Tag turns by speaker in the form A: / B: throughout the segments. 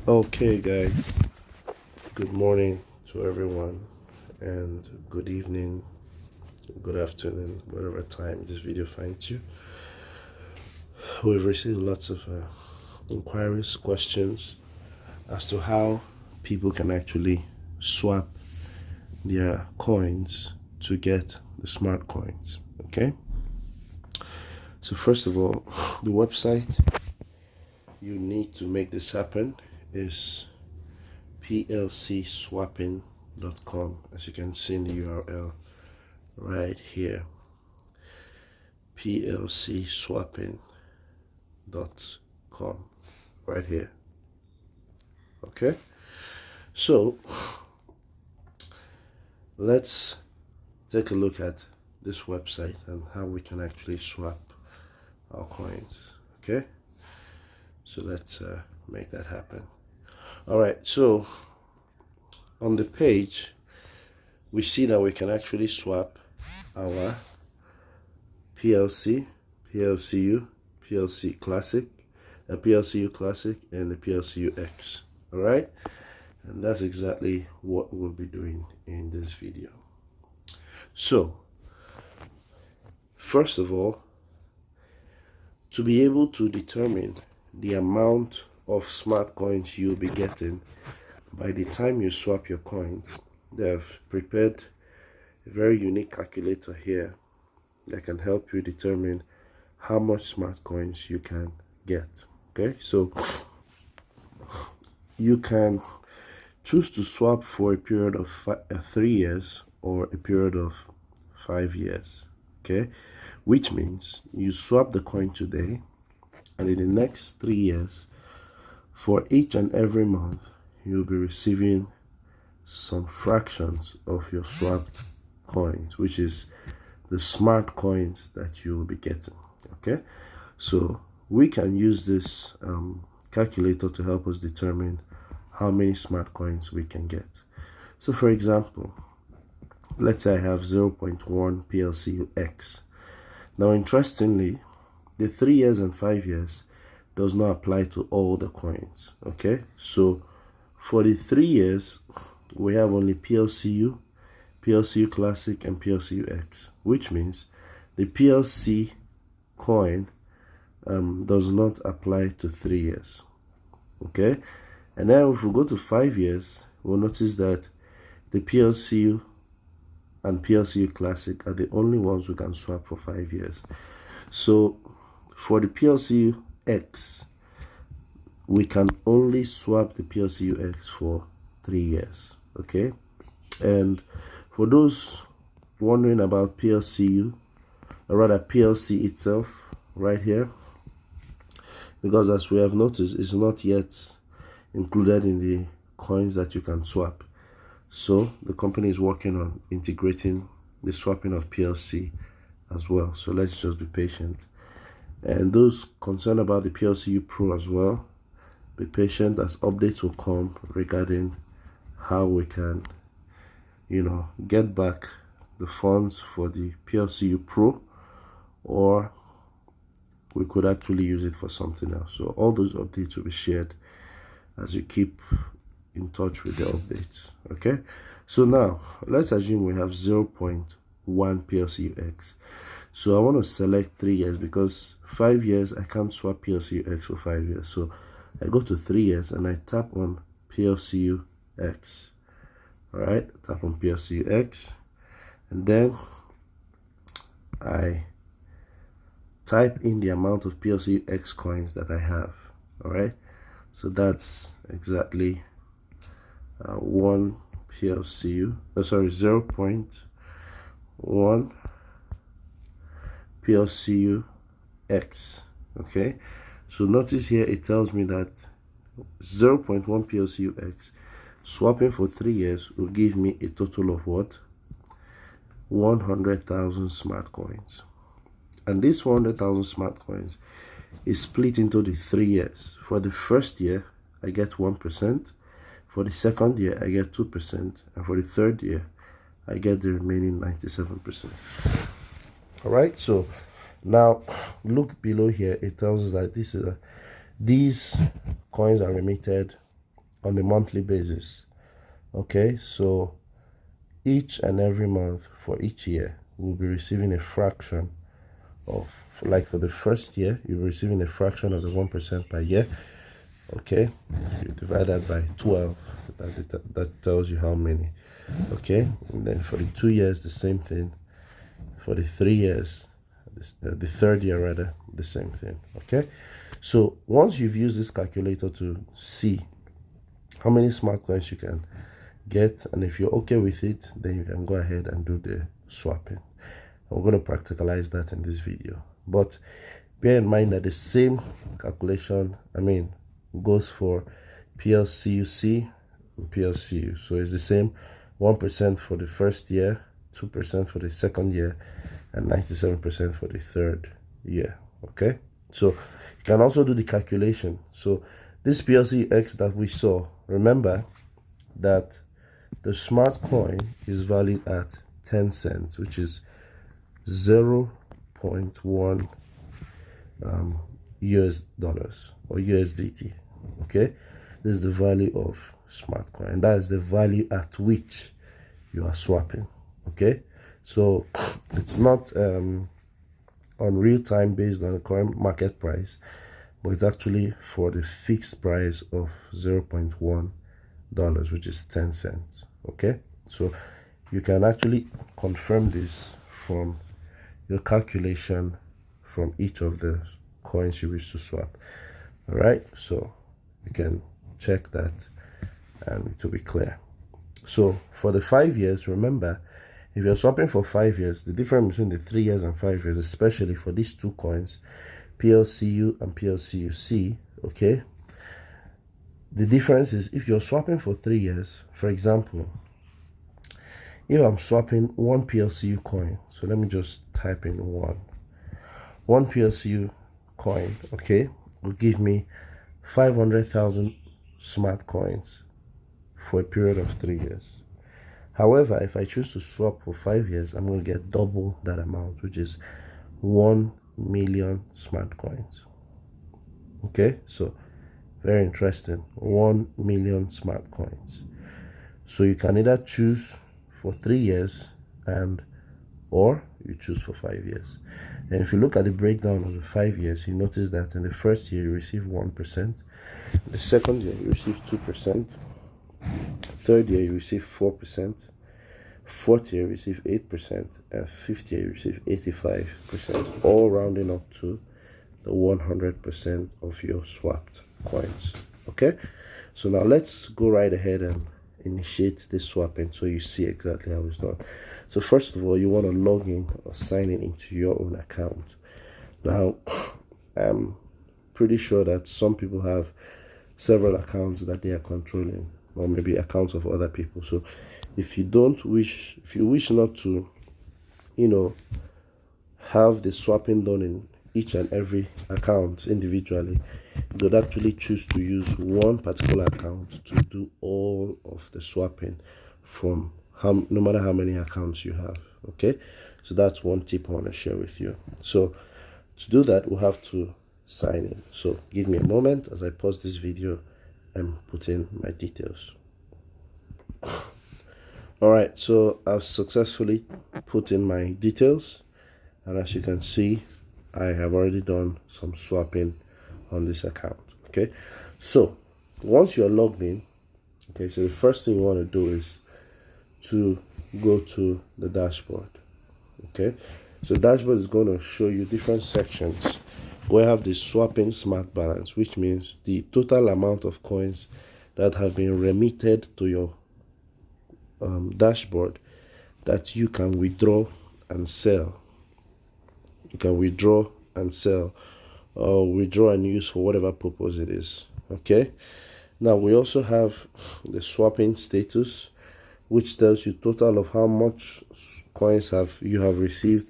A: Okay, guys, good morning to everyone, and good evening, good afternoon, whatever time this video finds you. We've received lots of inquiries, questions as to how people can actually swap their coins to get the smart coins. Okay, so first of all, the website you need to make this happen is PLCswapping.com, as you can see in the URL right here. PLCswapping.com right here. Okay, so let's take a look at this website and how we can actually swap our coins. Okay, so let's make that happen. All right, so on the page we see that we can actually swap our PLC, PLCU, PLC Classic, a PLCU Classic, and the PLCUX. All right, and that's exactly what we'll be doing in this video. So first of all, to be able to determine the amount of smart coins you'll be getting by the time you swap your coins, they have prepared a very unique calculator here that can help you determine how much smart coins you can get. Okay, so you can choose to swap for a period of 3 years or a period of 5 years. Okay, which means you swap the coin today, and in the next 3 years, for each and every month, you'll be receiving some fractions of your swapped coins, which is the smart coins that you will be getting. Okay, so we can use this calculator to help us determine how many smart coins we can get. So for example, let's say I have 0.1 PLCUX. Now interestingly, the 3 years and 5 years does not apply to all the coins. Okay, so for the 3 years we have only PLCU, PLCU Classic, and PLCUX, which means the PLC coin does not apply to 3 years. Okay, and then if we go to 5 years, we'll notice that the PLCU and PLCU Classic are the only ones we can swap for 5 years. So for the PLCUX, we can only swap the PLCUX for 3 years. Okay, and for those wondering about PLCU, or rather PLC itself, right here, because as we have noticed, it's not yet included in the coins that you can swap. So the company is working on integrating the swapping of PLC as well. So let's just be patient. And those concerned about the PLCU Pro as well, be patient, as updates will come regarding how we can, get back the funds for the PLCU Pro, or we could actually use it for something else. So all those updates will be shared as you keep in touch with the updates. Okay, so now let's assume we have 0.1 PLCUX. So I want to select 3 years, because 5 years I can't swap PLCUX for 5 years. So I go to 3 years and I tap on PLCUX. All right, tap on PLCUX, and then I type in the amount of PLCUX coins that I have. All right, so that's exactly 1 PLCU, 0.1 PLCUX. Okay, so notice here it tells me that 0.1 PLCUX swapping for 3 years will give me a total of what? 100,000 smart coins. And this 100,000 smart coins is split into the 3 years. For the first year I get 1%, for the second year I get 2%, and for the third year I get the remaining 97%. All right, so now look below here. It tells us that these coins are remitted on a monthly basis. Okay, so each and every month for each year, we'll be receiving a fraction of, like for the first year, you'll be receiving a fraction of the 1% per year. Okay, you divide that by 12, that tells you how many. Okay, and then for the 2 years, the same thing. For the 3 years, the third year rather, the same thing. Okay, so once you've used this calculator to see how many smart coins you can get, and if you're okay with it, then you can go ahead and do the swapping. I'm going to practicalize that in this video, but bear in mind that the same calculation, goes for PLCUC and PLCU. So it's the same 1% for the first year, 2% for the second year, and 97% for the third year. Okay, so you can also do the calculation. So this PLCUX that we saw, remember that the smart coin is valued at 10 cents, which is 0.1 US dollars or USDT. Okay, this is the value of smart coin, and that is the value at which you are swapping. Okay, so it's not on real time based on the current market price, but it's actually for the fixed price of 0.1 dollars, which is 10 cents. Okay, so you can actually confirm this from your calculation from each of the coins you wish to swap. All right, so you can check that and it will be clear. So for the 5 years, remember, if you're swapping for 5 years, the difference between the 3 years and 5 years, especially for these two coins, PLCU and PLCUC, okay, the difference is if you're swapping for 3 years, for example, if I'm swapping one PLCU coin, so let me just type in one PLCU coin, okay, will give me 500,000 smart coins for a period of 3 years. However, if I choose to swap for 5 years, I'm going to get double that amount, which is 1 million smart coins. Okay, so very interesting, 1 million smart coins. So you can either choose for 3 years or you choose for 5 years. And if you look at the breakdown of the 5 years, you notice that in the first year you receive 1%, the second year you receive 2%, third year you receive 4%, fourth year you receive 8%, and fifth year you receive 85%, all rounding up to the 100% of your swapped coins. Okay, so now let's go right ahead and initiate this swapping so you see exactly how it's done. So first of all, you want to log in or sign in into your own account. Now, I'm pretty sure that some people have several accounts that they are controlling, or maybe accounts of other people. So if you wish not to, have the swapping done in each and every account individually, you could actually choose to use one particular account to do all of the swapping from no matter how many accounts you have. Okay, so that's one tip I want to share with you. So to do that, we'll have to sign in. So give me a moment as I pause this video and put in my details. All right, so I've successfully put in my details, and as you can see, I have already done some swapping on this account. Okay, so once you're logged in, okay, so the first thing you want to do is to go to the dashboard. Okay, so dashboard is going to show you different sections. We have the swapping smart balance, which means the total amount of coins that have been remitted to your dashboard that you can withdraw and sell. You can withdraw and sell, or withdraw and use for whatever purpose it is. Okay, now we also have the swapping status, which tells you total of how much coins you have received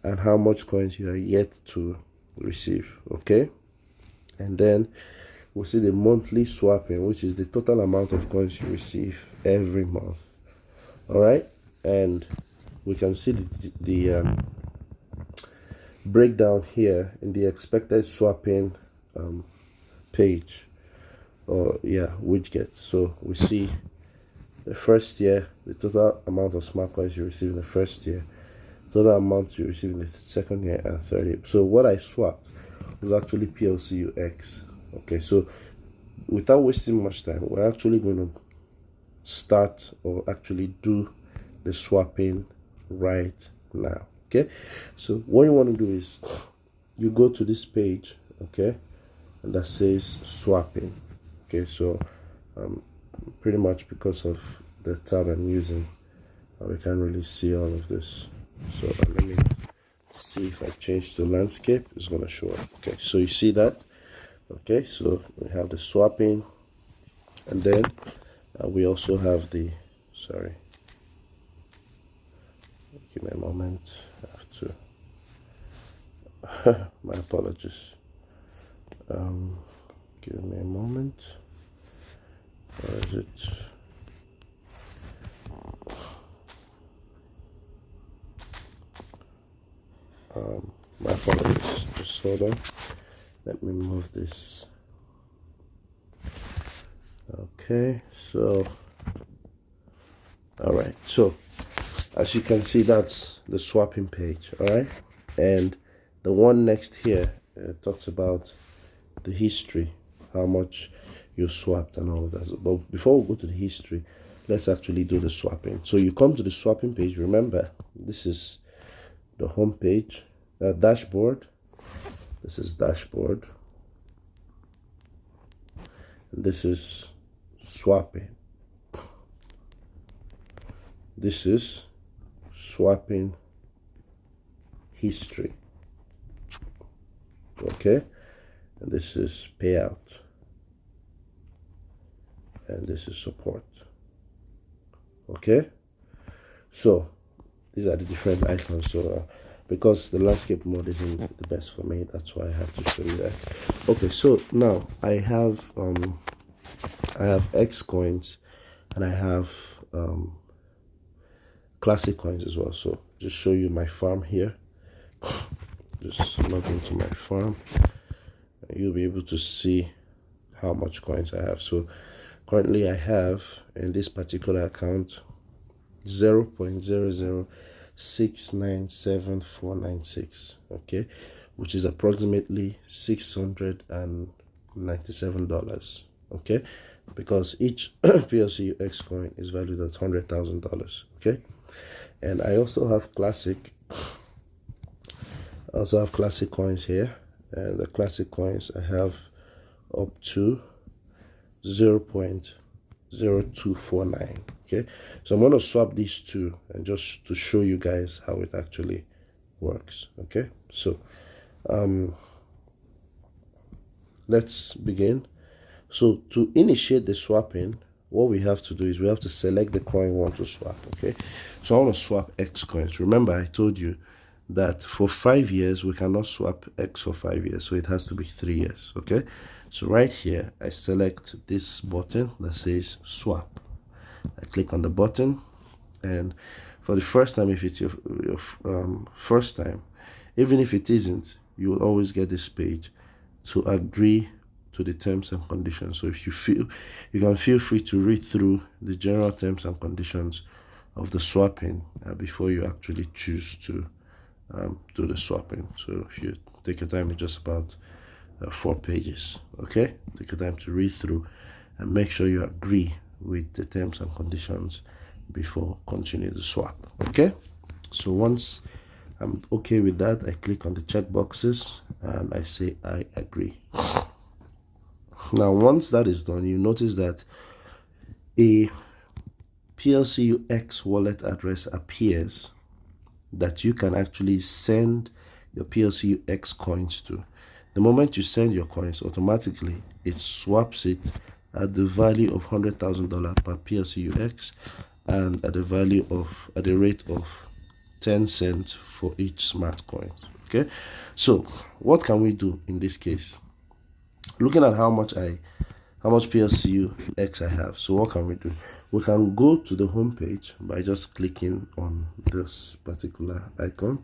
A: and how much coins you are yet to receive. Okay, and then we'll see the monthly swapping, which is the total amount of coins you receive every month. All right, and we can see the breakdown here in the expected swapping page. or yeah, widget. So we see the first year, the total amount of smart coins you receive in the first year, total amount you receive in the second year and third year. So what I swapped was actually PLCUX. Okay, so without wasting much time, we're actually going to start or actually do the swapping right now. Okay, so what you want to do is you go to this page, okay, and that says swapping. Okay, so pretty much because of the tab I'm using, we can't really see all of this. So let me see if I change to landscape, it's going to show up. Okay, so you see that. Okay, so we have the swapping, and then we also have the, sorry, give me a moment, I have to my apologies. Give me a moment. Where is it? My apologies, just hold on. Let me move this. Okay, so all right, so as you can see, that's the swapping page. All right, and the one next here talks about the history, how much you swapped and all of that. But before we go to the history, let's actually do the swapping. So you come to the swapping page. Remember, this is the home page, dashboard. This is dashboard, and this is swapping. This is swapping history. Okay, and this is payout, and this is support. Okay, so these are the different icons. So because the landscape mode isn't the best for me, that's why I have to show you that. Okay, so now I have X coins, and I have classic coins as well. So just show you my farm here. Just log into my farm, and you'll be able to see how much coins I have. So currently I have in this particular account 0.00697,496, okay, which is approximately $697, okay, because each PLCUX coin is valued at $100,000, okay. And I also have classic coins here, and the classic coins I have up to 0.0249. Okay, so I'm going to swap these two and just to show you guys how it actually works. Okay, so let's begin. So to initiate the swapping, what we have to do is we have to select the coin we want to swap. Okay, so I want to swap X coins. Remember, I told you that for 5 years we cannot swap X for 5 years, so it has to be 3 years. Okay, so right here I select this button that says swap. I click on the button, and for the first time, if it's your first time, even if it isn't, you will always get this page to agree to the terms and conditions. So if you feel, you can feel free to read through the general terms and conditions of the swapping before you actually choose to do the swapping. So if you take your time, it's just about 4 pages. Okay, take your time to read through and make sure you agree with the terms and conditions before continuing the swap. Okay, so once I'm okay with that, I click on the check boxes and I say I agree. Now once that is done, you notice that a PLCUX wallet address appears that you can actually send your PLCUX coins to. The moment you send your coins, automatically it swaps it at the value of $100,000 per PLCUX, and at the rate of 10 cents for each smart coin. Okay, so what can we do in this case? Looking at how much PLCUX I have, so what can we do? We can go to the home page by just clicking on this particular icon,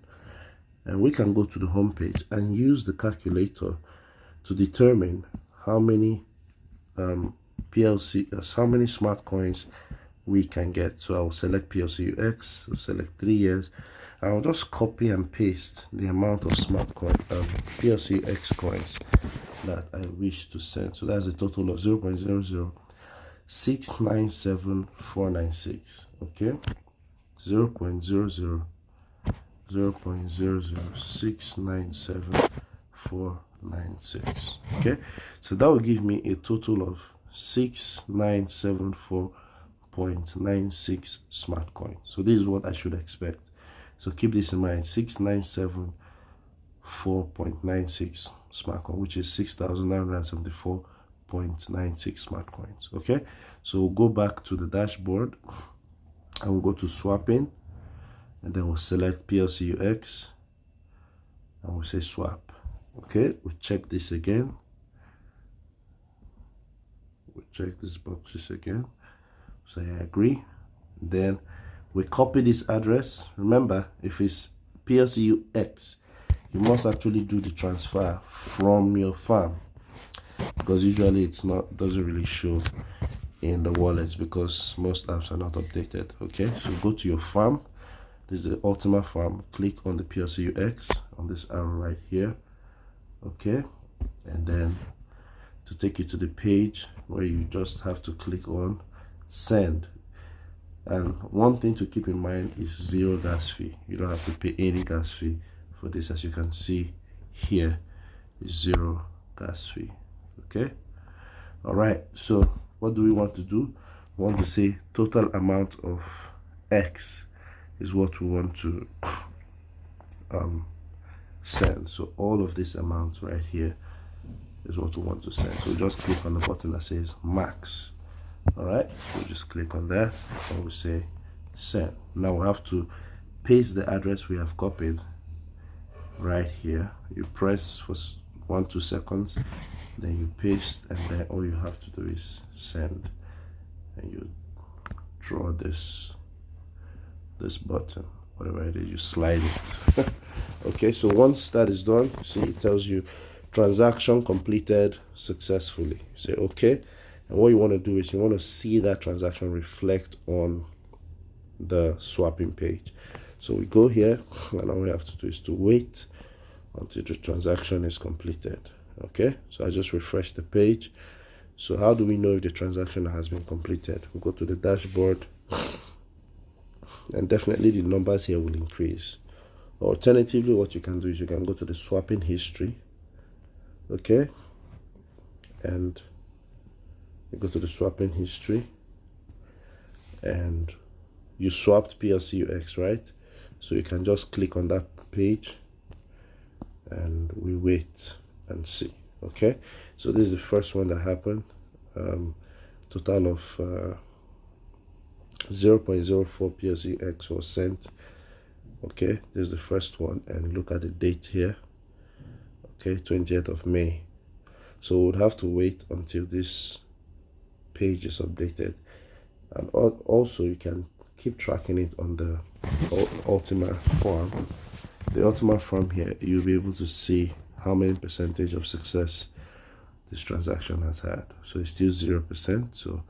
A: and we can go to the home page and use the calculator to determine how many PLC, how many smart coins we can get. So I'll select PLCUX, I'll select 3 years. I'll just copy and paste the amount of smart coin PLCUX coins that I wish to send. So that's a total of 0.00697,496. okay, 0.00697,496. okay, so that will give me a total of 6974.96 smart coins. So this is what I should expect. So keep this in mind, 6974.96 smart coin, which is 6,974.96 smart coins. Okay, so we'll go back to the dashboard and we'll go to swapping, and then we'll select PLCUX and we'll say swap. Okay, we'll check this again. We'll check these boxes again. Say I agree. Then we copy this address. Remember, if it's PLCUX, you must actually do the transfer from your farm, because usually it's not, doesn't really show in the wallets because most apps are not updated. Okay, so go to your farm. This is the Ultima farm. Click on the PLCUX on this arrow right here. Okay, and then to take you to the page where you just have to click on send. And one thing to keep in mind is 0 gas fee. You don't have to pay any gas fee for this. As you can see here, is 0 gas fee. Okay, all right, so what do we want to do? We want to say total amount of X is what we want to send. So all of this amount right here is what we want to send. So just click on the button that says max. All right, so we'll just click on that and we say send. Now we have to paste the address we have copied right here. You press for 1-2 seconds, then you paste, and then all you have to do is send, and you draw this button, whatever it is, you slide it. Okay, so once that is done, see it tells you transaction completed successfully. You say okay, and what you want to do is you want to see that transaction reflect on the swapping page. So we go here, and all we have to do is to wait until the transaction is completed. Okay, so I just refresh the page. So how do we know if the transaction has been completed? We go to the dashboard, and definitely the numbers here will increase. Alternatively, what you can do is you can go to the swapping history. Okay, and you go to the swapping history, and you swapped PLCUX, right? So you can just click on that page and we wait and see. Okay, so this is the first one that happened. Total of 0.04 PLCUX was sent. Okay, this is the first one, and look at the date here. Okay, 20th of May. So we'll have to wait until this page is updated, and also you can keep tracking it on the Ultima form. The Ultima form here, you'll be able to see how many percentage of success this transaction has had. So it's still 0%, so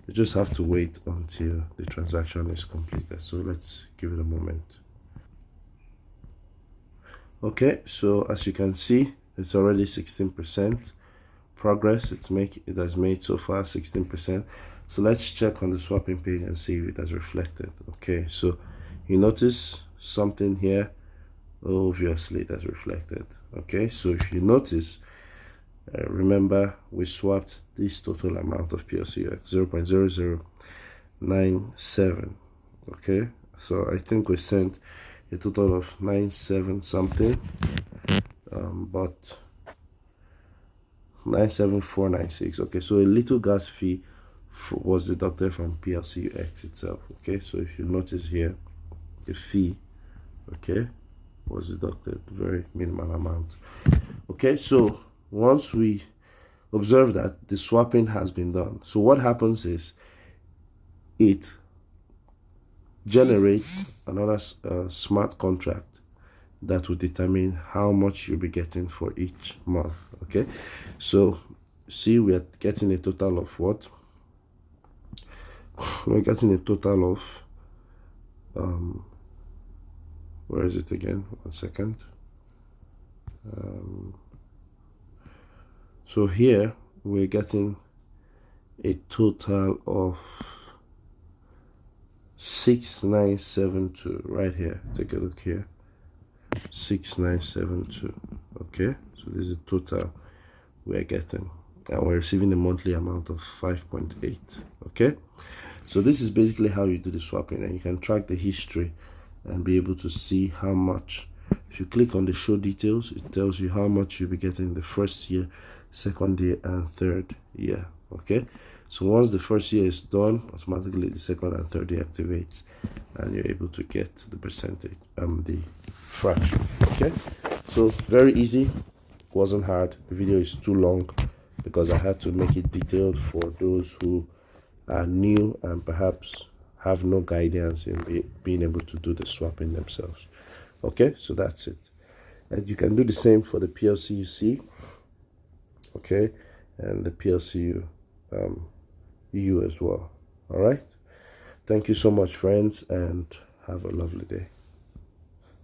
A: you just have to wait until the transaction is completed. So let's give it a moment. Okay, so as you can see, it's already 16% progress. It has made so far 16%. So let's check on the swapping page and see if it has reflected. Okay, so you notice something here. Obviously it has reflected. Okay, so if you notice, remember we swapped this total amount of PLCUX, 0.0097. okay, so I think we sent a total of 97 something, but 97496. okay, so a little gas fee was deducted from PLCUX itself. Okay, so if you notice here, the fee, okay, was deducted, very minimal amount. Okay, so once we observe that the swapping has been done, so what happens is it generates another smart contract that will determine how much you'll be getting for each month. Okay, so see we are getting a total of what? We're getting a total of where is it again? 1 second. So here we're getting a total of 6972 right here. Take a look here. 6972. Okay, so this is the total we're getting, and we're receiving a monthly amount of 5.8. okay, so this is basically how you do the swapping, and you can track the history and be able to see how much. If you click on the show details, it tells you how much you'll be getting the first year, second year, and third year. Okay, so once the first year is done, automatically the second and third year activates, and you're able to get the percentage, the fraction. Okay, so very easy, wasn't hard. The video is too long because I had to make it detailed for those who are new and perhaps have no guidance in being able to do the swapping themselves. Okay, so that's it. And you can do the same for the PLCUC, okay, and the PLCU as well. All right, thank you so much, friends, and have a lovely day.